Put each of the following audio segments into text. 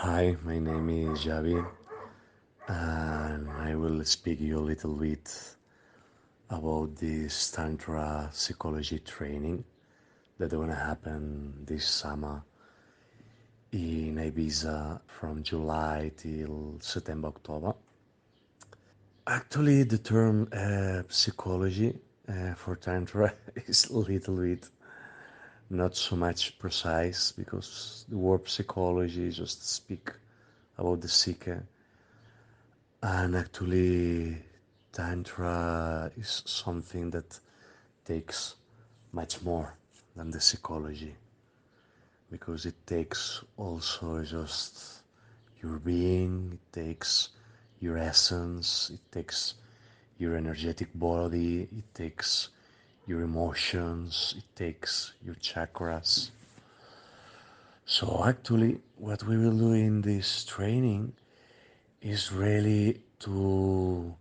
Hi, my name is Xavi, and I will speak you a little bit about this Tantra psychology training that gonna happen this summer in Ibiza from July till September, October. Actually, the term psychology for Tantra is a little bit not so much precise because the word psychology just speak about the psyche. And actually, Tantra is something that takes much more than the psychology because it takes also just your being, it takes your essence, it takes your energetic body, it takes your emotions, it takes your chakras. So, actually, what we will do in this training is really to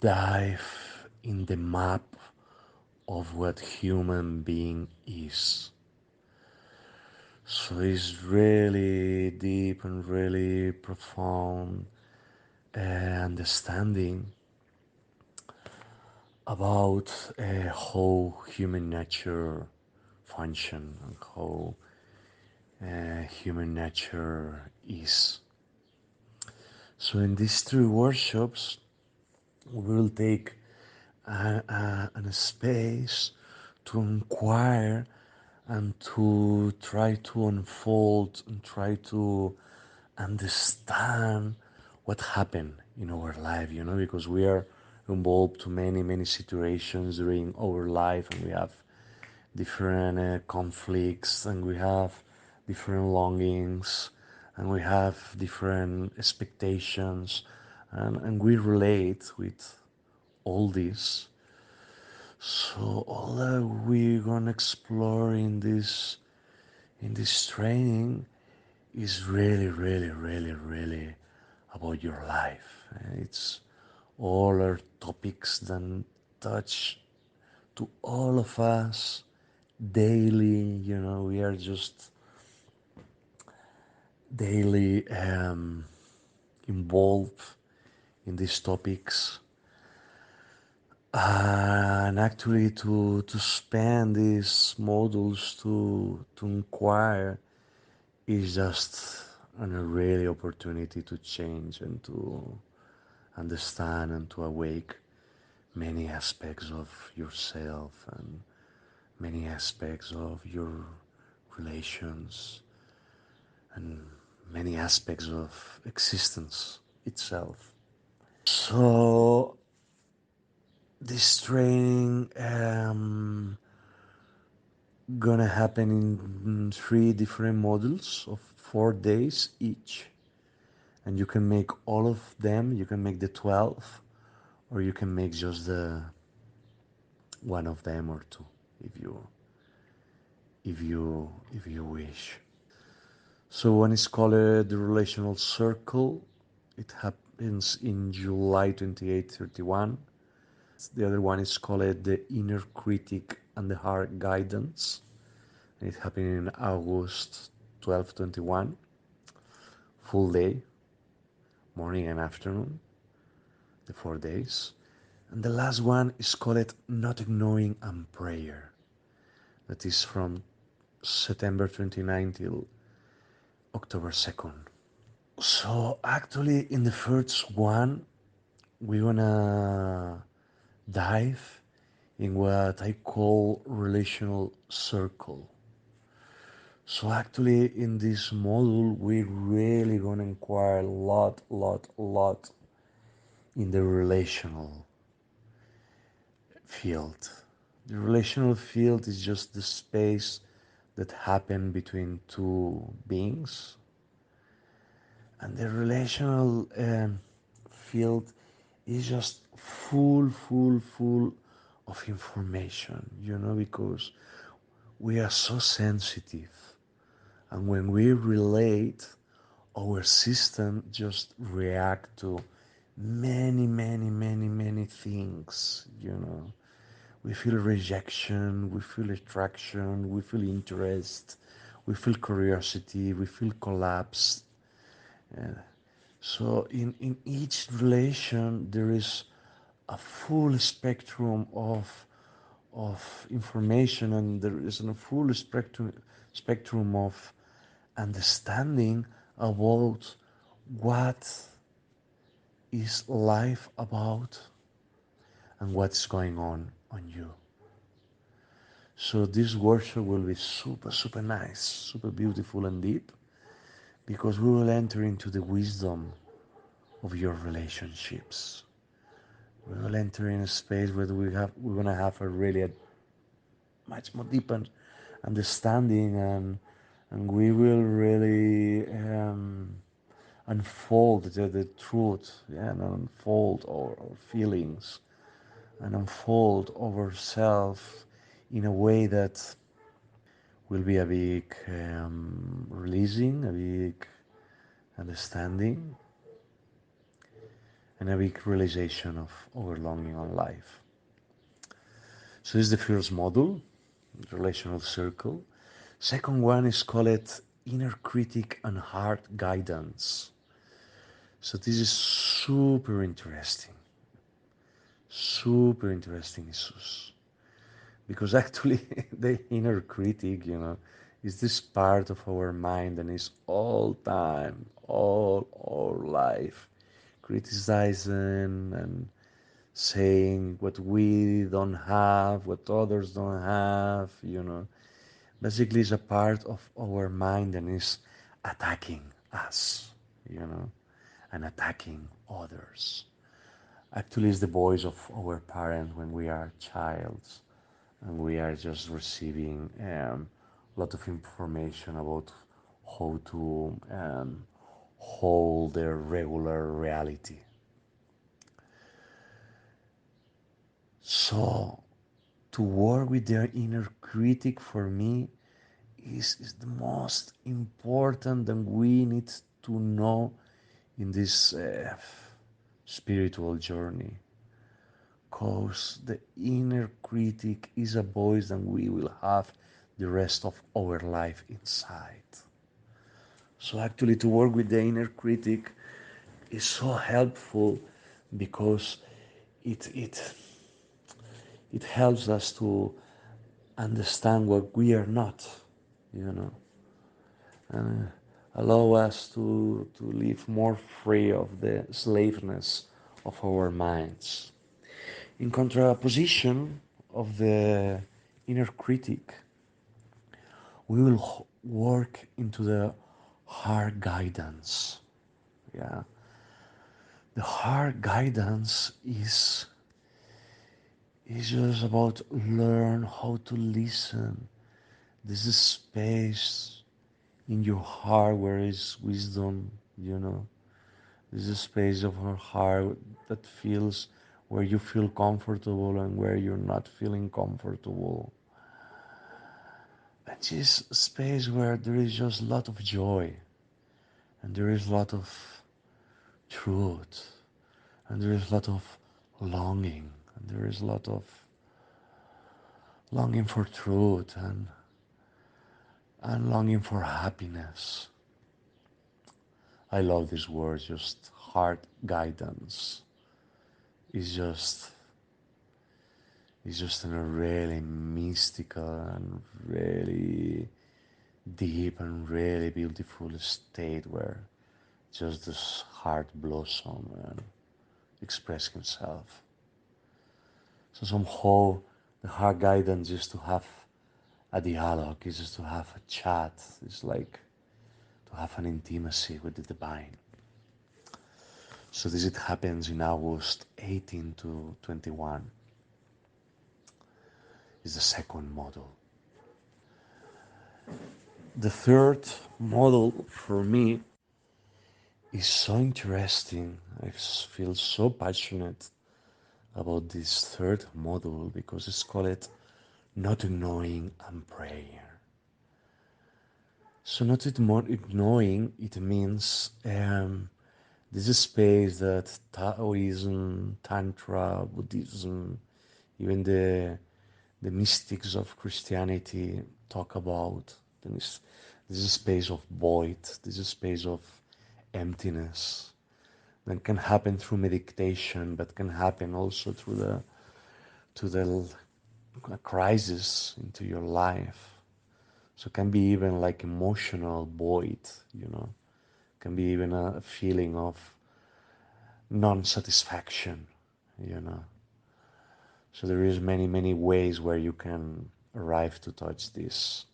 dive in the map of what human being is. So it's really deep and really profound understanding about how human nature function and how human nature is. So in these three workshops, we will take a space to inquire and to try to unfold and try to understand what happened in our life, because we are involved to many situations during our life, and we have different conflicts, and we have different longings, and we have different expectations, and we relate with all this. So all that we're gonna explore in this training is really about your life. It's all our topics that touch to all of us daily. We are just daily involved in these topics. And actually, to spend these modules to inquire is just a really opportunity to change and to understand and to awake many aspects of yourself and many aspects of your relations and many aspects of existence itself. So this training gonna happen in three different modules of 4 days each, and you can make all of them. You can make the 12, or you can make just the one of them or two if you wish. So one is called the Relational Circle. It happens in July 28, 31. The other one is called the Inner Critic and the Heart Guidance. It happened in August 12, 21. Full day, morning and afternoon, the 4 days. And the last one is called Not Ignoring and Prayer. That is from September 29 till October 2nd. So actually in the first one, we're gonna dive in what I call relational circle. So actually in this module, we're really gonna inquire a lot in the relational field. The relational field is just the space that happen between two beings, and the relational field is just full of information, because we are so sensitive, and when we relate, our system just react to many things. We feel rejection, we feel attraction, we feel interest, we feel curiosity, we feel collapse. So in each relation, there is a full spectrum of information, and there is a full spectrum of understanding about what is life about and what's going on you. So this workshop will be super nice, super beautiful and deep, because we will enter into the wisdom of your relationships. We will enter in a space where we're gonna have a really much more deepened understanding, and we will really unfold the truth, yeah, and unfold our feelings and unfold ourselves in a way that will be a big releasing, a big understanding, and a big realization of our longing on life. So this is the first module, Relational Circle. Second one is called Inner Critic and Heart Guidance. So this is super interesting, issues. Because actually the inner critic, is this part of our mind and is all time, all our life, criticizing and saying what we don't have, what others don't have, Basically, it's a part of our mind and is attacking us, and attacking others. Actually, it's the voice of our parents when we are childs, and we are just receiving a lot of information about how to hold their regular reality. So, to work with their inner critic for me is the most important that we need to know in this spiritual journey. Because the inner critic is a voice that we will have the rest of our life inside. So actually to work with the inner critic is so helpful, because it helps us to understand what we are not, and allow us to live more free of the slaveness of our minds. In contraposition of the inner critic, we will work into the heart guidance. Yeah, the heart guidance is just about learn how to listen. This is space in your heart where is wisdom, This is a space of our heart that feels where you feel comfortable and where you're not feeling comfortable. And it's a space where there is just a lot of joy, and there is a lot of truth, and there is a lot of longing, and there is a lot of longing for truth and longing for happiness. I love this word, just heart guidance. It's just in a really mystical and really deep and really beautiful state where just this heart blossom and express himself. So somehow the heart guidance is to have a dialogue, is just to have a chat. It's like to have an intimacy with the divine. So this it happens in August 18 to 21. Is the second model. The third model for me is so interesting. I feel so passionate about this third module because it's called Not Ignoring and Prayer. So not ignoring, it means this is space that Taoism, Tantra, Buddhism, even the mystics of Christianity talk about. This is a space of void. This is a space of emptiness that can happen through meditation, but can happen also through the crisis into your life. So it can be even like emotional void, you know. It can be even a feeling of non-satisfaction, you know. So there is many ways where you can arrive to touch this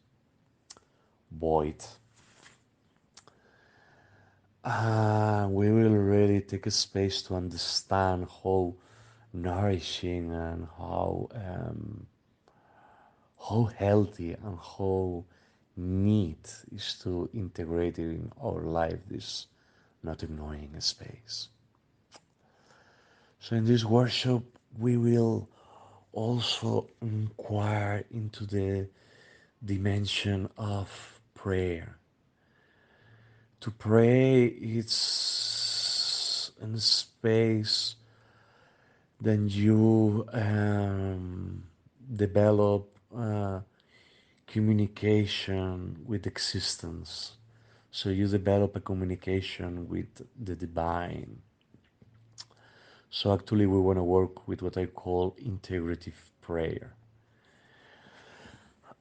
void. We will really take a space to understand how nourishing and how healthy and how neat is to integrate it in our life, this not ignoring space. So in this workshop, we will also inquire into the dimension of prayer. To pray, it's in space then you develop communication with existence. So you develop a communication with the divine. So actually we want to work with what I call integrative prayer.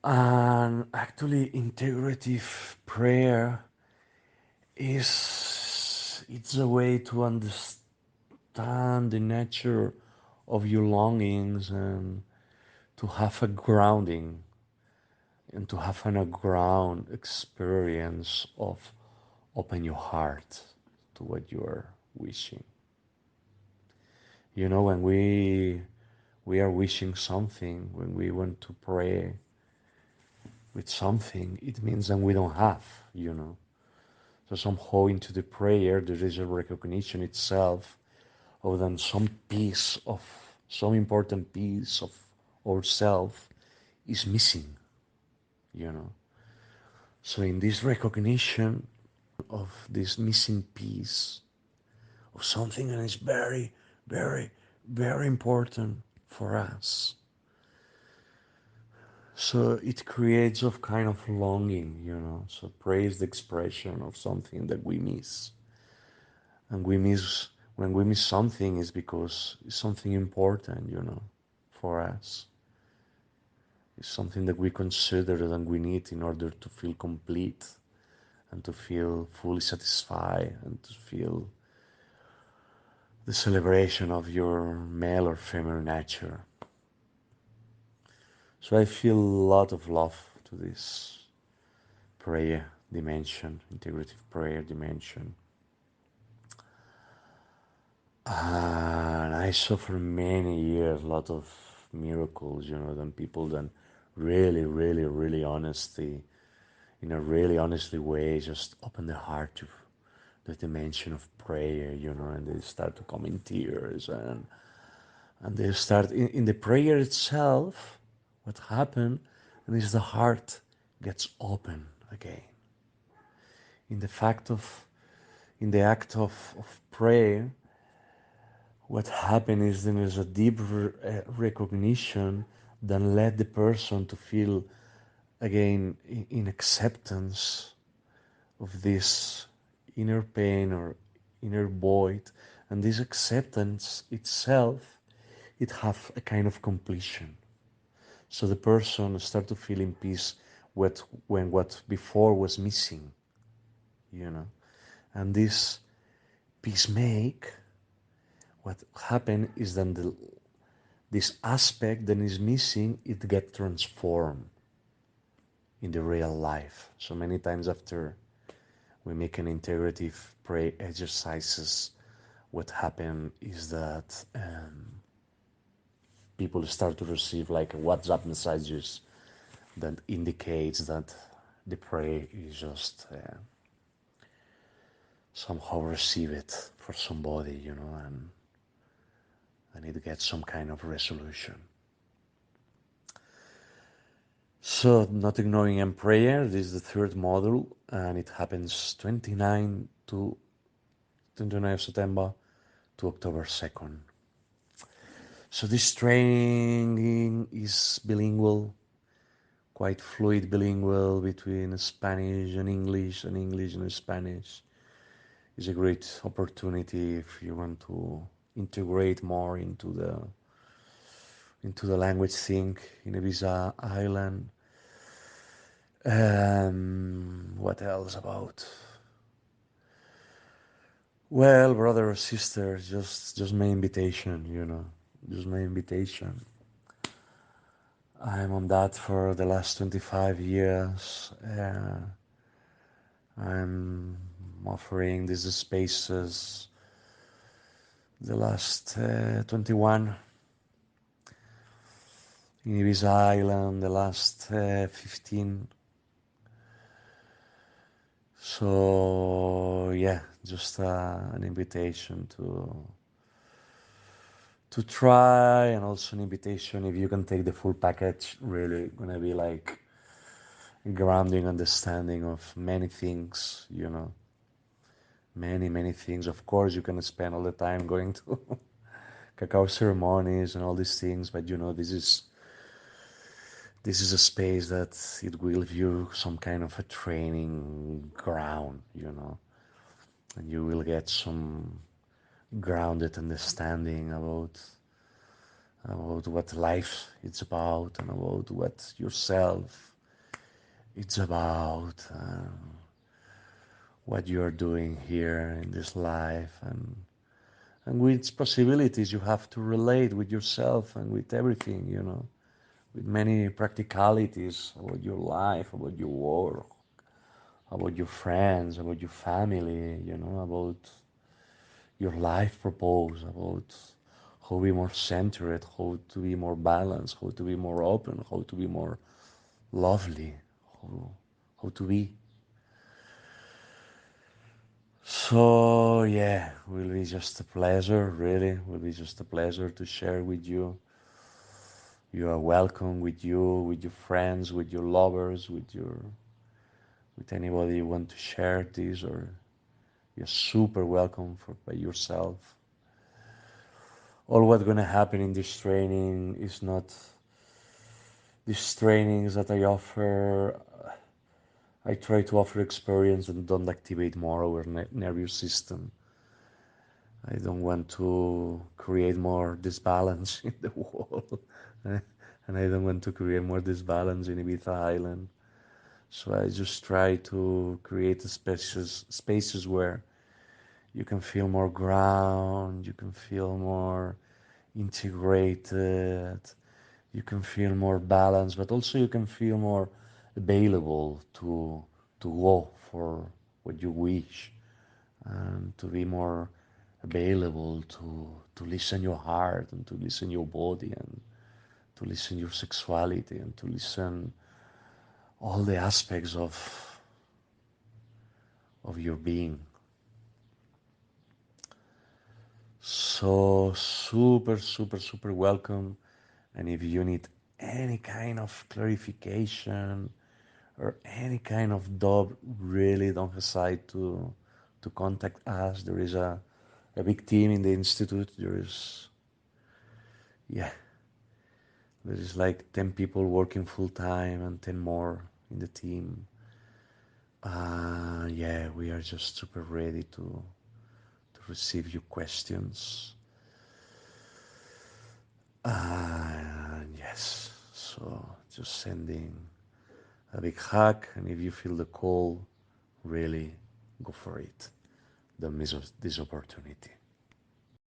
And actually integrative prayer it's a way to understand the nature of your longings and to have a grounding and to have a ground experience of open your heart to what you are wishing. You know, when we are wishing something, when we want to pray with something, it means that we don't have, you know. So somehow into the prayer there is a recognition itself of then some piece of some important piece of ourself is missing, you know. So in this recognition of this missing piece of something that is very important for us, so it creates a kind of longing, you know. So prayer is the expression of something that we miss, and when we miss something is because it's something important, you know, for us. It's something that we consider and we need in order to feel complete and to feel fully satisfied and to feel the celebration of your male or female nature. So I feel a lot of love to this prayer dimension, integrative prayer dimension. And I saw for many years a lot of miracles, you know, then people then really honestly, in a really honestly way, just open their heart to the dimension of prayer, you know, and they start to come in tears and they start in the prayer itself. What happened is the heart gets open again. In the act of prayer, what happened is there is a deep recognition that led the person to feel again in acceptance of this inner pain or inner void, and this acceptance itself, it have a kind of completion. So the person start to feel in peace with when what before was missing, you know. And this peace make, what happened is then this aspect that is missing, it get transformed in the real life. So many times after we make an integrative prayer exercises, what happened is that people start to receive like WhatsApp messages that indicates that the prayer is just somehow receive it for somebody, you know, and it gets some kind of resolution. So, not ignoring and prayer, this is the third module, and it happens 29 of September to October 2nd. So this training is bilingual. quite fluid bilingual between Spanish and English and Spanish. Is a great opportunity if you want to integrate more into the language thing in Ibiza Island. What else about? Well, brother or sister, just my invitation, just my invitation. I'm on that for the last 25 years. I'm offering these spaces the last 21 in Ibiza Island, the last 15. So yeah, just an invitation to try, and also an invitation if you can take the full package. Really gonna be like grounding understanding of many things, many things. Of course, you can spend all the time going to cacao ceremonies and all these things, but this is a space that it will give you some kind of a training ground, and you will get some grounded understanding about what life is about and about what yourself it's about, what you are doing here in this life, and which possibilities you have to relate with yourself and with everything, with many practicalities about your life, about your work, about your friends, about your family, about your life purpose, about how to be more centered, how to be more balanced, how to be more open, how to be more lovely, how to be. So yeah, will be just a pleasure, really, will be just a pleasure to share with you. You are welcome with your friends, with your lovers, with anybody you want to share this, or you're super welcome by yourself. All what's gonna happen in this training is not these trainings that I offer. I try to offer experience and don't activate more our nervous system. I don't want to create more disbalance in the world, and I don't want to create more disbalance in Ibiza Island. So I just try to create spaces where you can feel more ground, you can feel more integrated, you can feel more balanced, but also you can feel more available to go for what you wish, and to be more available to listen your heart, and to listen your body, and to listen your sexuality, and to listen all the aspects of your being. So super welcome. And if you need any kind of clarification or any kind of doubt, really don't hesitate to contact us. There is a big team in the institute. There is like 10 people working full time and 10 more in the team. Yeah, we are just super ready to receive your questions. Yes, so just sending a big hug, and if you feel the call, really go for it. Don't miss this opportunity.